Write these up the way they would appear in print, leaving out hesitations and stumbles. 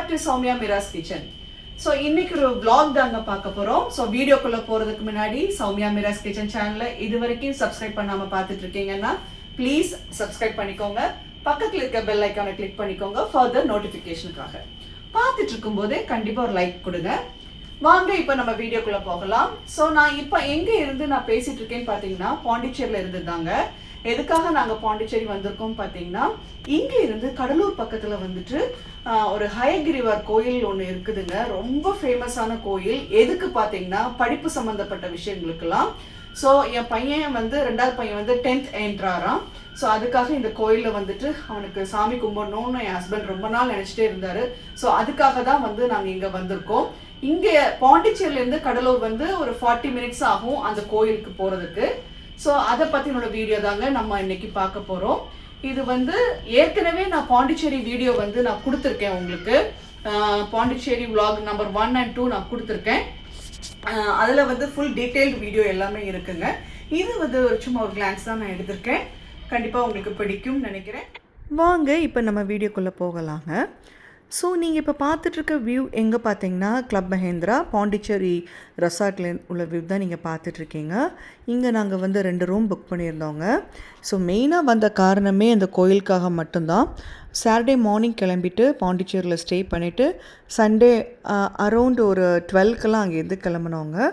Back to Soumya மிராஸ் kitchen. So இன்னைக்கு ஒரு vlog தாங்க பார்க்க போகிறோம். ஸோ வீடியோக்குள்ளே போகிறதுக்கு முன்னாடி சௌமியா மிராஸ் கிச்சன் சேனலை இது வரைக்கும் சப்ஸ்கிரைப் பண்ணாமல் பார்த்துட்டு இருக்கீங்கன்னா ப்ளீஸ் சப்ஸ்கிரைப் பண்ணிக்கோங்க. பக்கத்தில் இருக்க பெல் ஐக்கானை கிளிக் பண்ணிக்கோங்க ஃபர்தர் நோட்டிஃபிகேஷனுக்காக. பார்த்துட்டு இருக்கும்போதே கண்டிப்பாக ஒரு லைக் கொடுங்க. வாங்க இப்போ நம்ம வீடியோக்குள்ளே போகலாம். ஸோ நான் இப்போ எங்கே இருந்து நான் பேசிகிட்டு இருக்கேன்னு பார்த்தீங்கன்னா பாண்டிச்சேரியில் இருந்து தாங்க. எதுக்காக நாங்கள் பாண்டிச்சேரி வந்திருக்கோம் பார்த்தீங்கன்னா, இங்கே இருந்து கடலூர் பக்கத்தில் வந்துட்டு ஒரு ஹயகிரிவர் கோயில் ஒன்று இருக்குதுங்க. ரொம்ப ஃபேமஸான கோயில். எதுக்கு பார்த்தீங்கன்னா படிப்பு சம்மந்தப்பட்ட விஷயங்களுக்கெல்லாம். ஸோ என் பையன் வந்து 2வது பையன் வந்து 10th என்ட்ராராம். ஸோ அதுக்காக இந்த கோயிலில் வந்துட்டு அவனுக்கு சாமி கும்பிடணும்னு என் ஹஸ்பண்ட் ரொம்ப நாள் நினச்சிட்டே இருந்தார். ஸோ அதுக்காக தான் வந்து நாங்கள் இங்கே வந்திருக்கோம். இங்கே பாண்டிச்சேரியிலேருந்து கடலூர் வந்து ஒரு 40 மினிட்ஸ் ஆகும் அந்த கோயிலுக்கு போகிறதுக்கு. ஸோ அதை பற்றினோட வீடியோ தாங்க நம்ம இன்னைக்கு பார்க்க போகிறோம். இது வந்து ஏற்கனவே நான் பாண்டிச்சேரி வீடியோ வந்து நான் கொடுத்துருக்கேன் உங்களுக்கு. பாண்டிச்சேரி vlog நம்பர் 1 and 2 நான் கொடுத்துருக்கேன். அதில் வந்து ஃபுல் டீட்டெயில்டு வீடியோ எல்லாமே இருக்குங்க. இது வந்து ஒரு சும்மா ஒரு கிளான்ஸ் தான் நான் எடுத்திருக்கேன். கண்டிப்பாக உங்களுக்கு பிடிக்கும்னு நினைக்கிறேன். வாங்க இப்போ நம்ம வீடியோக்குள்ளே போகலாங்க. ஸோ நீங்கள் இப்போ பார்த்துட்ருக்க வியூ எங்கே பார்த்தீங்கன்னா கிளப் மஹேந்திரா பாண்டிச்சேரி ரெசார்ட்டில் உள்ள வியூ தான் நீங்கள் பார்த்துட்ருக்கீங்க. இங்கே நாங்கள் வந்து 2 ரூம் புக் பண்ணியிருந்தோங்க. ஸோ மெயினாக வந்த காரணமே அந்த கோயிலுக்காக மட்டும்தான். சாட்டர்டே மார்னிங் கிளம்பிட்டு பாண்டிச்சேரியில் ஸ்டே பண்ணிவிட்டு சண்டே அரௌண்ட் ஒரு 12க்கெல்லாம் அங்கேருந்து கிளம்புனோங்க.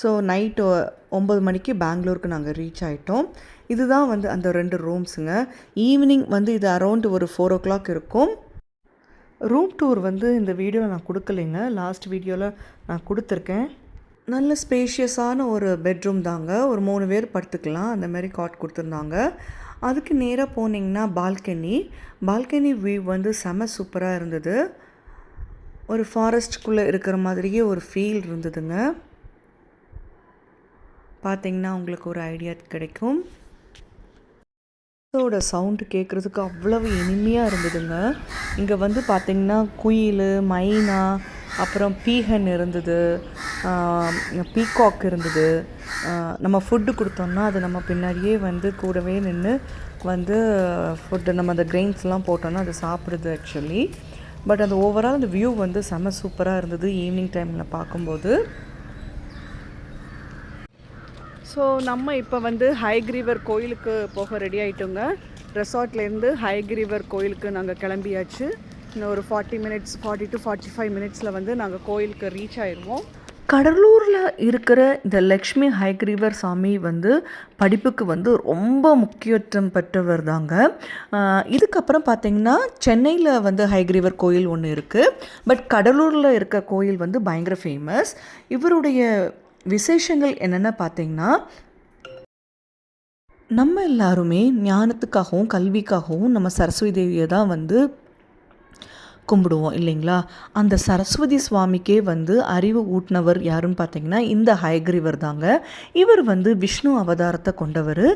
ஸோ நைட்டு 9 மணிக்கு பெங்களூருக்கு நாங்கள் ரீச் ஆகிட்டோம். இதுதான் வந்து அந்த 2 ரூம்ஸுங்க. ஈவினிங் வந்து இது அரௌண்ட் ஒரு 4 o'clock இருக்கும். ரூம் டூர் வந்து இந்த வீடியோவில் நான் கொடுக்கலைங்க. லாஸ்ட் வீடியோவில் நான் கொடுத்துருக்கேன். நல்ல ஸ்பேஷியஸான ஒரு பெட்ரூம் தாங்க. ஒரு 3 பேர் படுத்துக்கலாம் அந்த மாதிரி காட் கொடுத்துருந்தாங்க. அதுக்கு நேராக போனீங்கன்னா பால்கனி வியூ வந்து செம சூப்பராக இருந்தது. ஒரு ஃபாரஸ்ட்டுக்குள்ளே இருக்கிற மாதிரியே ஒரு ஃபீல் இருந்ததுங்க. பார்த்தீங்கன்னா உங்களுக்கு ஒரு ஐடியா கிடைக்கும். இதோட சவுண்டு கேட்குறதுக்கு அவ்வளவு இனிமையாக இருந்ததுங்க. இங்கே வந்து பார்த்திங்கன்னா குயில், மைனா, அப்புறம் பீகன் இருந்தது, பீகாக் இருந்தது. நம்ம ஃபுட்டு கொடுத்தோம்னா அது நம்ம பின்னாடியே வந்து கூடவே நின்று வந்து ஃபுட்டு நம்ம அந்த கிரெயின்ஸ்லாம் போட்டோன்னா அது சாப்பிடுது ஆக்சுவலி. பட் அந்த ஓவரால் அந்த வியூ வந்து செம்ம சூப்பராக இருந்தது ஈவினிங் டைமில் பார்க்கும்போது. ஸோ நம்ம இப்போ வந்து ஹயகிரிவர் கோயிலுக்கு போக ரெடி ஆகிட்டோங்க. ரெசார்ட்லேருந்து ஹயகிரிவர் கோயிலுக்கு நாங்கள் கிளம்பியாச்சு. இன்னும் ஒரு 40 to 45 மினிட்ஸில் வந்து நாங்கள் கோயிலுக்கு ரீச் ஆயிடுவோம். கடலூரில் இருக்கிற இந்த லக்ஷ்மி ஹயகிரிவர் சாமி வந்து படிப்புக்கு வந்து ரொம்ப முக்கியத்துவம் பெற்றவர் தாங்க. இதுக்கப்புறம் பார்த்திங்கன்னா சென்னையில் வந்து ஹயகிரிவர் கோயில் ஒன்று இருக்குது. பட் கடலூரில் இருக்க கோயில் வந்து பயங்கர ஃபேமஸ். இவருடைய விசேஷங்கள் என்னென்ன பார்த்தீங்கன்னா, நம்ம எல்லாருமே ஞானத்துக்காகவும் கல்விக்காகவும் நம்ம சரஸ்வதி தேவியை தான் வந்து கும்பிடுவோம் இல்லைங்களா. அந்த சரஸ்வதி சுவாமிக்கே வந்து அறிவு ஊட்டினவர் யாருன்னு பார்த்தீங்கன்னா இந்த ஹயகிரிவர் தாங்க. இவர் வந்து விஷ்ணு அவதாரத்தை கொண்டவர்.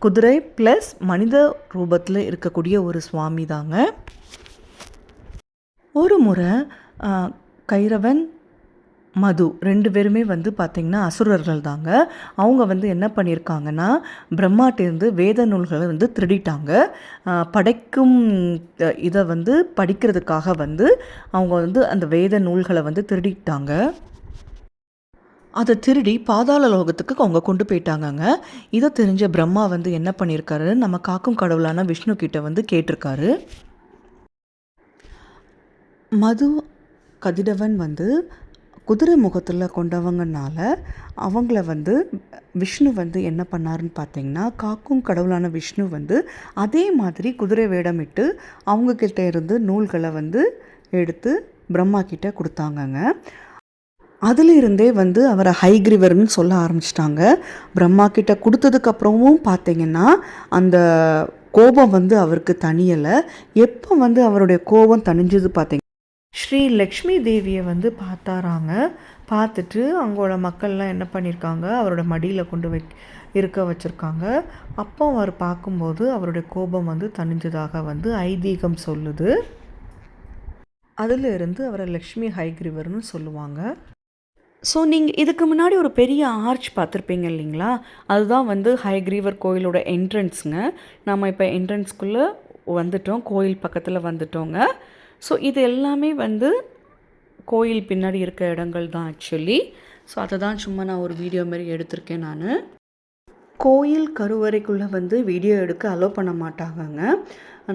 குதிரை ப்ளஸ் மனித ரூபத்தில் இருக்கக்கூடிய ஒரு சுவாமி தாங்க. ஒரு முறை கைரவன் மது 2 பேருமே வந்து பார்த்திங்கன்னா அசுரர்கள் தாங்க. அவங்க வந்து என்ன பண்ணியிருக்காங்கன்னா பிரம்மாட்டேருந்து வேத நூல்களை வந்து திருடிட்டாங்க. படைக்கும் இதை வந்து படிக்கிறதுக்காக வந்து அவங்க வந்து அந்த வேத நூல்களை வந்து திருடிட்டாங்க. அதை திருடி பாதாள லோகத்துக்கு அவங்க கொண்டு போயிட்டாங்கங்க. இதை தெரிஞ்ச பிரம்மா வந்து என்ன பண்ணியிருக்காரு, நம்ம காக்கும் கடவுளான விஷ்ணு கிட்ட வந்து கேட்டிருக்காரு. மது கதிரவன் வந்து குதிரை முகத்தில் கொண்டவங்கனால அவங்கள வந்து விஷ்ணு வந்து என்ன பண்ணாருன்னு பார்த்தீங்கன்னா, காக்கும் கடவுளான விஷ்ணு வந்து அதே மாதிரி குதிரை வேடமிட்டு அவங்கக்கிட்ட இருந்து நூல்களை வந்து எடுத்து பிரம்மா கிட்ட கொடுத்தாங்கங்க. அதிலிருந்தே வந்து அவரை ஹயகிரிவர்னு சொல்ல ஆரம்பிச்சிட்டாங்க. பிரம்மா கிட்ட கொடுத்ததுக்கப்புறமும் பார்த்தீங்கன்னா அந்த கோபம் வந்து அவருக்கு தனியலை. எப்போ வந்து அவருடைய கோபம் தணிஞ்சது பார்த்தீங்கன்னா, ஸ்ரீ லக்ஷ்மி தேவியை வந்து பார்த்தாராங்க. பார்த்துட்டு அங்கோட மக்கள்லாம் என்ன பண்ணியிருக்காங்க, அவரோட மடியில் கொண்டு இருக்க வச்சுருக்காங்க. அப்போ அவர் பார்க்கும்போது அவருடைய கோபம் வந்து தணிஞ்சதாக வந்து ஐதீகம் சொல்லுது. அதிலிருந்து அவரை லக்ஷ்மி ஹயகிரிவர்னு சொல்லுவாங்க. ஸோ நீங்கள் இதுக்கு முன்னாடி ஒரு பெரிய ஆர்ச் பார்த்துருப்பீங்க இல்லைங்களா, அதுதான் வந்து ஹயகிரிவர் கோயிலோட என்ட்ரன்ஸுங்க. நம்ம இப்போ என்ட்ரன்ஸ்குள்ளே வந்துட்டோம், கோயில் பக்கத்தில் வந்துட்டோங்க. ஸோ இது எல்லாமே வந்து கோயில் பின்னாடி இருக்க இடங்கள் தான் ஆக்சுவலி. ஸோ அதை தான் சும்மா நான் ஒரு வீடியோ மாதிரி எடுத்திருக்கேன் நான். கோயில் கருவறைக்குள்ளே வந்து வீடியோ எடுக்க அலோவ் பண்ண மாட்டாங்கங்க.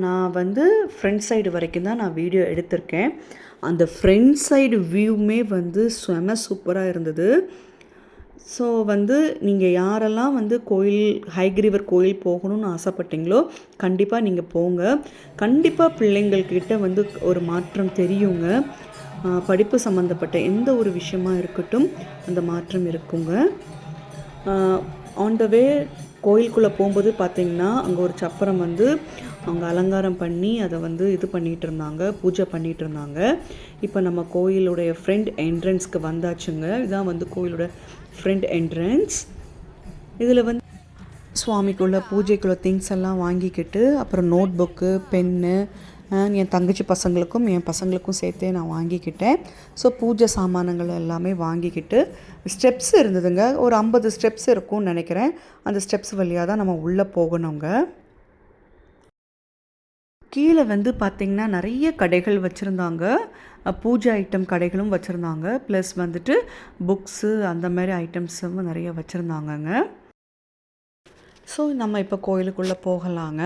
நான் வந்து ஃப்ரண்ட் சைடு வரைக்கும் தான் நான் வீடியோ எடுத்திருக்கேன். அந்த ஃப்ரண்ட் சைடு வியூவுமே வந்து செம சூப்பராக இருந்தது. ஸோ வந்து நீங்கள் யாரெல்லாம் வந்து கோயில் ஹயக்ரீவர் கோயில் போகணும்னு ஆசைப்பட்டீங்களோ கண்டிப்பாக நீங்கள் போங்க. கண்டிப்பாக பிள்ளைங்கள்கிட்ட வந்து ஒரு மாற்றம் தெரியுங்க. படிப்பு சம்மந்தப்பட்ட எந்த ஒரு விஷயமா இருக்கட்டும் அந்த மாற்றம் இருக்குங்க. ஆன் த வே கோயிலுக்குள்ளே போகும்போது பார்த்திங்கன்னா அங்கே ஒரு சப்பரம் வந்து அவங்க அலங்காரம் பண்ணி அதை வந்து இது பண்ணிகிட்டு இருந்தாங்க, பூஜை பண்ணிகிட்டு இருந்தாங்க. இப்போ நம்ம கோயிலுடைய ஃப்ரண்ட் என்ட்ரன்ஸ்க்கு வந்தாச்சுங்க. இதுதான் வந்து கோயிலோட ஃப்ரண்ட் என்ட்ரன்ஸ். இதில் வந்து சுவாமிக்குள்ள பூஜைக்குள்ள திங்ஸ் எல்லாம் வாங்கிக்கிட்டு அப்புறம் நோட் புக்கு, பென்னு, என் தங்கச்சி பசங்களுக்கும் என் பசங்களுக்கும் சேர்த்தே நான் வாங்கிக்கிட்டேன். ஸோ பூஜை சாமானங்கள் எல்லாமே வாங்கிக்கிட்டு ஸ்டெப்ஸ் இருந்ததுங்க. ஒரு 50 ஸ்டெப்ஸ் இருக்கும்னு நினைக்கிறேன். அந்த ஸ்டெப்ஸ் வழியாக தான் நம்ம உள்ளே போகணுங்க. கீழே வந்து பார்த்திங்கன்னா நிறைய கடைகள் வச்சுருந்தாங்க. பூஜை ஐட்டம் கடைகளும் வச்சுருந்தாங்க. ப்ளஸ் வந்துட்டு புக்ஸு அந்த மாதிரி ஐட்டம்ஸும் நிறைய வச்சுருந்தாங்கங்க. ஸோ நம்ம இப்போ கோயிலுக்குள்ளே போகலாங்க.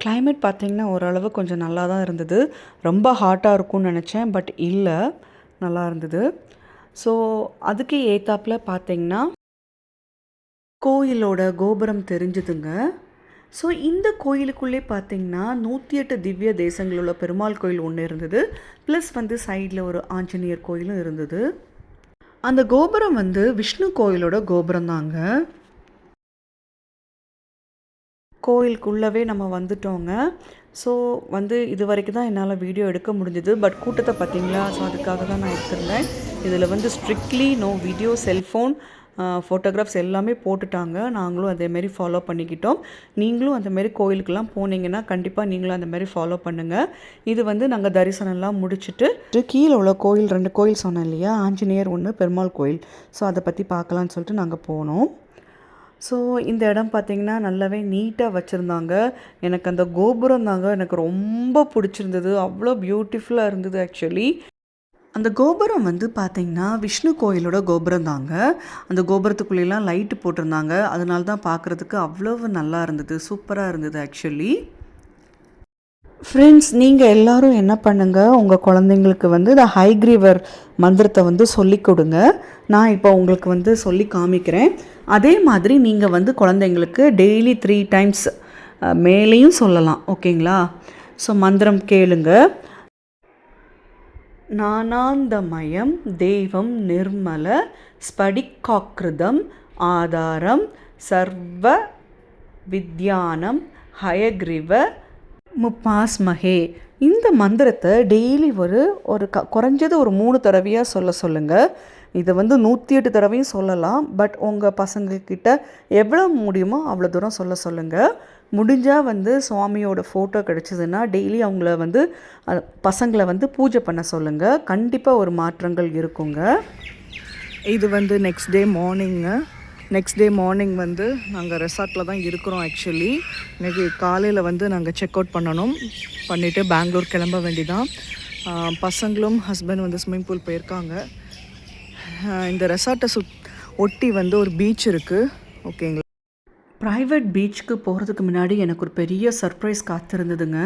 கிளைமேட் பார்த்திங்கன்னா ஓரளவு கொஞ்சம் நல்லா தான் இருந்தது. ரொம்ப ஹாட்டாக இருக்கும்னு நினச்சேன், பட் இல்லை, நல்லா இருந்தது. ஸோ அதுக்கு ஏத்தாப்பில் பார்த்திங்கன்னா கோயிலோட கோபுரம் தெரிஞ்சுதுங்க. ஸோ இந்த கோயிலுக்குள்ளே பார்த்திங்கன்னா 108 திவ்ய தேசங்களில் உள்ள பெருமாள் கோயில் ஒன்று இருந்தது. ப்ளஸ் வந்து சைடில் ஒரு ஆஞ்சநேயர் கோயிலும் இருந்தது. அந்த கோபுரம் வந்து விஷ்ணு கோயிலோட கோபுரம் தாங்க. கோயிலுக்குள்ளவே நம்ம வந்துட்டோங்க. ஸோ வந்து இது வரைக்கும் தான் என்னால் வீடியோ எடுக்க முடிஞ்சது. பட் கூட்டத்தை பார்த்திங்களா, ஸோ அதுக்காக தான் நான் எடுத்திருந்தேன். இதில் வந்து strictly no video, cellphone, photographs எல்லாமே போட்டுட்டாங்க. நாங்களும் அதேமாரி ஃபாலோ பண்ணிக்கிட்டோம். நீங்களும் அந்தமாரி கோயிலுக்கெல்லாம் போனீங்கன்னா கண்டிப்பாக நீங்களும் அந்தமாரி ஃபாலோ பண்ணுங்கள். இது வந்து நாங்கள் தரிசனம்லாம் முடிச்சுட்டு கீழே உள்ள கோயில் 2 கோயில் சொன்னேன் இல்லையா, ஆஞ்சநேயர் ஒன்று, பெருமாள் கோயில். ஸோ அதை பற்றி பார்க்கலான்னு சொல்லிட்டு நாங்கள் போனோம். ஸோ இந்த இடம் பார்த்திங்கன்னா நல்லாவே நீட்டாக வச்சுருந்தாங்க. எனக்கு அந்த கோபுரம் தாங்க எனக்கு ரொம்ப பிடிச்சிருந்தது. அவ்வளோ பியூட்டிஃபுல்லாக இருந்தது ஆக்சுவலி. அந்த கோபுரம் வந்து பார்த்திங்கன்னா விஷ்ணு கோயிலோட கோபுரம் தாங்க. அந்த கோபுரத்துக்குள்ளேலாம் லைட்டு போட்டிருந்தாங்க. அதனால தான் பார்க்குறதுக்கு அவ்வளோ நல்லா இருந்தது, சூப்பராக இருந்தது ஆக்சுவலி. ஃப்ரெண்ட்ஸ், நீங்கள் எல்லோரும் என்ன பண்ணுங்கள், உங்கள் குழந்தைங்களுக்கு வந்து இந்த ஹயக்ரீவர் மந்திரத்தை வந்து சொல்லி கொடுங்க. நான் இப்போ உங்களுக்கு வந்து சொல்லி காமிக்கிறேன். அதே மாதிரி நீங்கள் வந்து குழந்தைங்களுக்கு டெய்லி 3 டைம்ஸ் மேலேயும் சொல்லலாம், ஓகேங்களா? ஸோ மந்திரம் கேளுங்க. நானாந்தமயம் தெய்வம் நிர்மல ஸ்படிகாக்கிருதம் ஆதாரம் சர்வ வித்யானம் ஹயக்ரீவ முப்பாஸ்மஹே. இந்த மந்திரத்தை டெய்லி ஒரு குறைஞ்சது ஒரு 3 தடவையாக சொல்லுங்கள். இதை வந்து 108 தடவையும் சொல்லலாம். பட் உங்கள் பசங்கக்கிட்ட எவ்வளோ முடியுமோ அவ்வளோ தூரம் சொல்லுங்கள். முடிஞ்சால் வந்து சுவாமியோட ஃபோட்டோ கிடச்சிதுன்னா டெய்லி அவங்கள வந்து பசங்களை வந்து பூஜை பண்ண சொல்லுங்கள். கண்டிப்பாக ஒரு மாற்றங்கள் இருக்குங்க. இது வந்து நெக்ஸ்ட் டே மார்னிங் வந்து நாங்கள் ரெசார்ட்டில் தான் இருக்கிறோம் ஆக்சுவலி. இன்றைக்கி காலையில் வந்து நாங்கள் செக் அவுட் பண்ணிவிட்டு பெங்களூர் கிளம்ப வேண்டிதான். பசங்களும் ஹஸ்பண்ட் வந்து ஸ்விம்மிங் பூல் போயிருக்காங்க. இந்த ரெசார்ட்டை ஒட்டி வந்து ஒரு பீச் இருக்குது, ஓகேங்களா? ப்ரைவேட் பீச்சுக்கு போகிறதுக்கு முன்னாடி எனக்கு ஒரு பெரிய சர்ப்ரைஸ் காத்திருந்ததுங்க.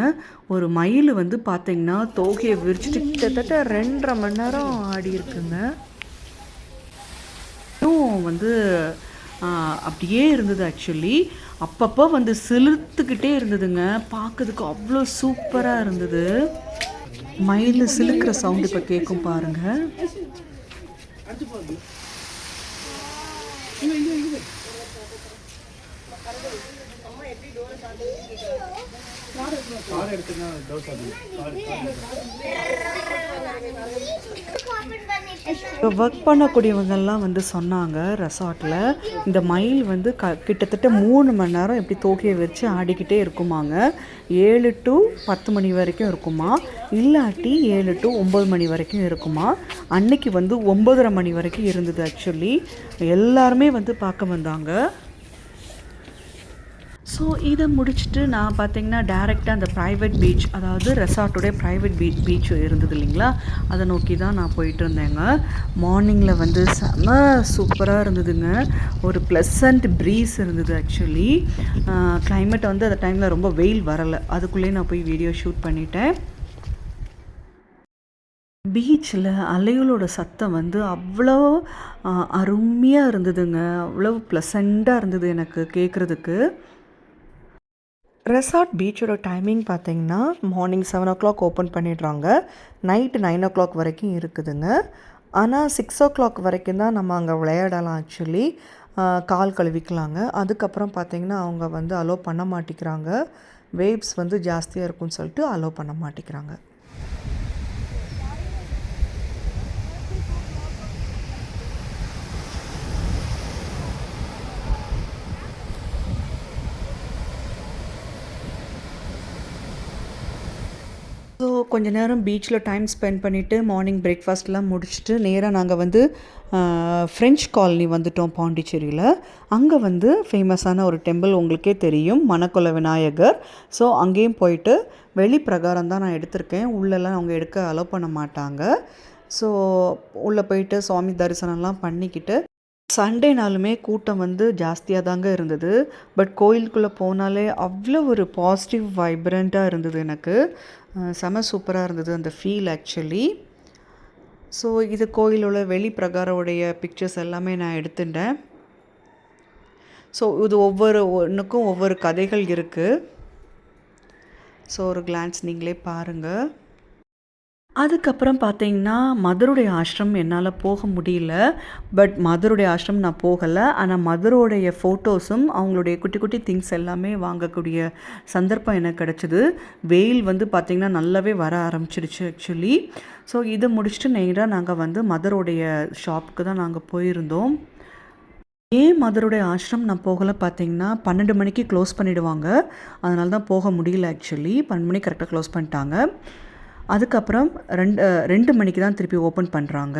ஒரு மயில் வந்து பார்த்திங்கன்னா தோகையை விரிச்சிட்டு கிட்டத்தட்ட 2.5 மணி நேரம் ஆடி இருக்குங்க. வந்து அப்படியே இருந்தது ஆக்சுவலி. அப்பப்போ வந்து சிலுத்துக்கிட்டே இருந்ததுங்க. பார்க்கறதுக்கு அவ்வளோ சூப்பராக இருந்தது. மயில் சிலுக்கிற சவுண்டு இப்போ கேட்கும் பாருங்கள். ஒர்க் பண்ணக்கூடியவங்கெல்லாம் வந்து சொன்னாங்க ரெசார்ட்டில் இந்த மயில் வந்து கிட்டத்தட்ட 3 மணி நேரம் எப்படி தோகையை வச்சு ஆடிக்கிட்டே இருக்குமாங்க. 7 to 10 மணி வரைக்கும் இருக்குமா, இல்லாட்டி 7 to 9 மணி வரைக்கும் இருக்குமா. அன்னைக்கு வந்து 9:30 மணி வரைக்கும் இருந்தது ஆக்சுவலி. எல்லாருமே வந்து பார்க்க வந்தாங்க. ஸோ இதை முடிச்சுட்டு நான் பார்த்தீங்கன்னா டேரெக்டாக அந்த ப்ரைவேட் பீச், அதாவது ரெசார்ட்டோடைய ப்ரைவேட் பீச் இருந்தது இல்லைங்களா, அதை நோக்கி தான் நான் போயிட்டு இருந்தேங்க. மார்னிங்கில் வந்து செம சூப்பராக இருந்ததுங்க. ஒரு ப்ளசண்ட் ப்ரீஸ் இருந்தது. ஆக்சுவலி கிளைமேட் வந்து அந்த டைமில் ரொம்ப வெயில் வரலை, அதுக்குள்ளேயே நான் போய் வீடியோ ஷூட் பண்ணிட்டேன். பீச்சில் அலைகளோட சத்தம் வந்து அவ்வளோ அருமையாக இருந்ததுங்க. அவ்வளோ ப்ளசண்ட்டாக இருந்தது எனக்கு கேட்குறதுக்கு. ரெசார்ட் பீச்சோட டைமிங் பார்த்தீங்கன்னா மார்னிங் 7 ஓப்பன் பண்ணிடுறாங்க, நைட்டு 9 வரைக்கும் இருக்குதுங்க. ஆனால் 6 வரைக்கும் தான் நம்ம அங்கே விளையாடலாம். ஆக்சுவலி கால் கழுவிக்கலாங்க. அதுக்கப்புறம் பார்த்தீங்கன்னா அவங்க வந்து அலோவ் பண்ண மாட்டேங்கிறாங்க. வேவ்ஸ் வந்து ஜாஸ்தியாக இருக்குன்னு சொல்லிட்டு அலோவ் பண்ண மாட்டேங்கிறாங்க. ஸோ கொஞ்ச நேரம் பீச்சில் டைம் ஸ்பெண்ட் பண்ணிவிட்டு மார்னிங் பிரேக்ஃபாஸ்ட்லாம் முடிச்சுட்டு நேராக நாங்கள் வந்து ஃப்ரெஞ்ச் காலனி வந்துட்டோம் பாண்டிச்சேரியில். அங்கே வந்து ஃபேமஸான ஒரு டெம்பிள் உங்களுக்கே தெரியும், மணக்குள விநாயகர். ஸோ அங்கேயும் போயிட்டு வெளி பிரகாரம் தான் நான் எடுத்திருக்கேன், உள்ளெல்லாம் அவங்க எடுக்க அலோவ் பண்ண மாட்டாங்க. ஸோ உள்ளே போயிட்டு சுவாமி தரிசனம்லாம் பண்ணிக்கிட்டு, சண்டேனாலுமே கூட்டம் வந்து ஜாஸ்தியாக தாங்க இருந்தது. பட் கோயிலுக்குள்ளே போனாலே அவ்வளோ ஒரு பாசிட்டிவ் வைப்ரண்ட்டாக இருந்தது எனக்கு. செம சூப்பராக இருந்தது அந்த ஃபீல் ஆக்சுவலி. ஸோ இது கோயிலோட வெளி பிரகாரோடைய பிக்சர்ஸ் எல்லாமே நான் எடுத்துட்டேன். ஸோ இது ஒவ்வொரு ஒன்றுக்கும் ஒவ்வொரு கதைகள் இருக்குது. ஸோ ஒரு கிளான்ஸ் நீங்களே பாருங்கள். அதுக்கப்புறம் பார்த்தீங்கன்னா மதருடைய ஆஷ்ரம் என்னால் போக முடியல. பட் மதருடைய ஆஷ்ரம் நான் போகலை. ஆனால் மதருடைய ஃபோட்டோஸும் அவங்களுடைய குட்டி குட்டி திங்ஸ் எல்லாமே வாங்கக்கூடிய சந்தர்ப்பம் எனக்கு கிடச்சிது. வெயில் வந்து பார்த்திங்கன்னா நல்லாவே வர ஆரம்பிச்சிடுச்சு ஆக்சுவலி. ஸோ இதை முடிச்சுட்டு நேராக நாங்கள் வந்து மதருடைய ஷாப்புக்கு தான் நாங்கள் போயிருந்தோம். ஏன் மதருடைய ஆஷ்ரம் நான் போகலை பார்த்தீங்கன்னா 12 மணிக்கு க்ளோஸ் பண்ணிவிடுவாங்க, அதனால தான் போக முடியல. ஆக்சுவலி 12 மணிக்கு கரெக்டாக க்ளோஸ் பண்ணிட்டாங்க. அதுக்கப்புறம் 2 மணிக்கு தான் திருப்பி ஓப்பன் பண்ணுறாங்க.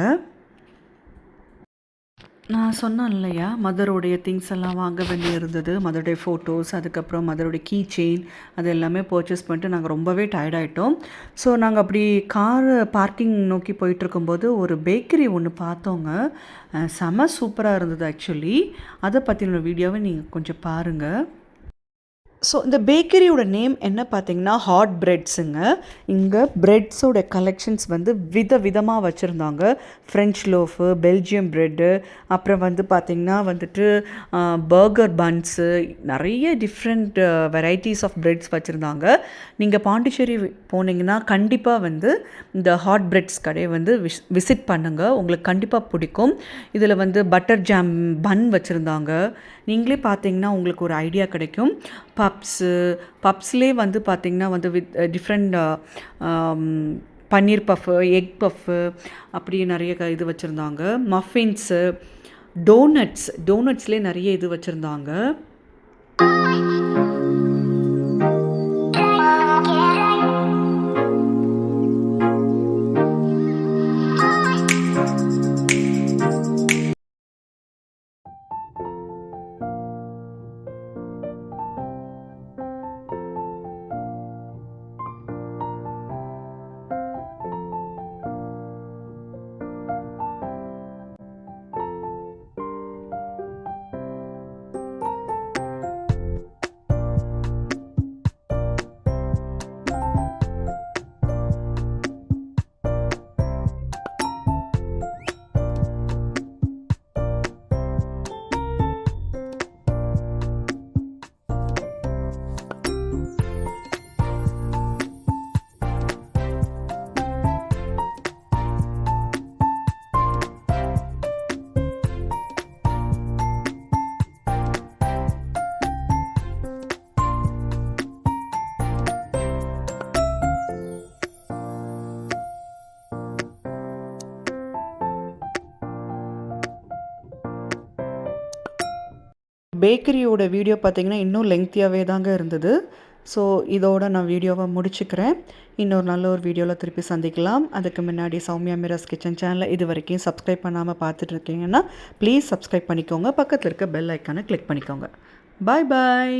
நான் சொன்னேன் இல்லையா, மதருடைய திங்ஸ் எல்லாம் வாங்க வேண்டி இருந்தது. மதருடைய ஃபோட்டோஸ், அதுக்கப்புறம் மதருடைய கீ செயின், அது எல்லாமே பர்ச்சேஸ் பண்ணிட்டு நாங்கள் ரொம்பவே டயர்டாயிட்டோம். ஸோ நாங்கள் அப்படி கார் பார்க்கிங் நோக்கி போயிட்டுருக்கும்போது ஒரு பேக்கரி ஒன்று பார்த்தோங்க. செம சூப்பராக இருந்தது ஆக்சுவலி. அதை பற்றின வீடியோவை நீங்கள் கொஞ்சம் பாருங்கள். ஸோ இந்த பேக்கரியோட நேம் என்ன பார்த்தீங்கன்னா ஹாட் பிரெட்ஸுங்க. இங்கே பிரெட்ஸோட கலெக்ஷன்ஸ் வந்து விதமாக வச்சுருந்தாங்க. ஃப்ரெஞ்ச் லோஃபு, பெல்ஜியம் ப்ரெட்டு, அப்புறம் வந்து பார்த்திங்கன்னா வந்துட்டு பர்கர் பன்ஸு, நிறைய டிஃப்ரெண்ட் வெரைட்டிஸ் ஆஃப் பிரெட்ஸ் வச்சுருந்தாங்க. நீங்கள் பாண்டிச்சேரி போனீங்கன்னா கண்டிப்பாக வந்து இந்த ஹாட் பிரெட்ஸ் கடையை வந்து விசிட் பண்ணுங்கள், உங்களுக்கு கண்டிப்பாக பிடிக்கும். இதில் வந்து பட்டர் ஜாம் பன் வச்சுருந்தாங்க. நீங்களே பார்த்தீங்கன்னா உங்களுக்கு ஒரு ஐடியா கிடைக்கும். பப்ஸ்லேயே வந்து பார்த்திங்கன்னா வந்து with different paneer puff, egg puff, அப்படி நிறைய இது வச்சுருந்தாங்க. மஃபின்ஸு, டோனட்ஸ்லேயே நிறைய இது வச்சுருந்தாங்க. பேக்கரியோட வீடியோ பார்த்திங்கன்னா இன்னும் லெங்க்த்தியாகவே தாங்க இருந்தது. ஸோ இதோட நான் வீடியோவை முடிச்சுக்கிறேன். இன்னொரு நல்ல ஒரு வீடியோவில் திருப்பி சந்திக்கலாம். அதுக்கு முன்னாடி சௌமியா மிராஸ் கிச்சன் சேனலை இது வரைக்கும் சப்ஸ்கிரைப் பண்ணாமல் பார்த்துட்டு இருக்கீங்கன்னா ப்ளீஸ் சப்ஸ்கிரைப் பண்ணிக்கோங்க. பக்கத்தில் இருக்க பெல் ஐக்கானை கிளிக் பண்ணிக்கோங்க. பாய் பாய்.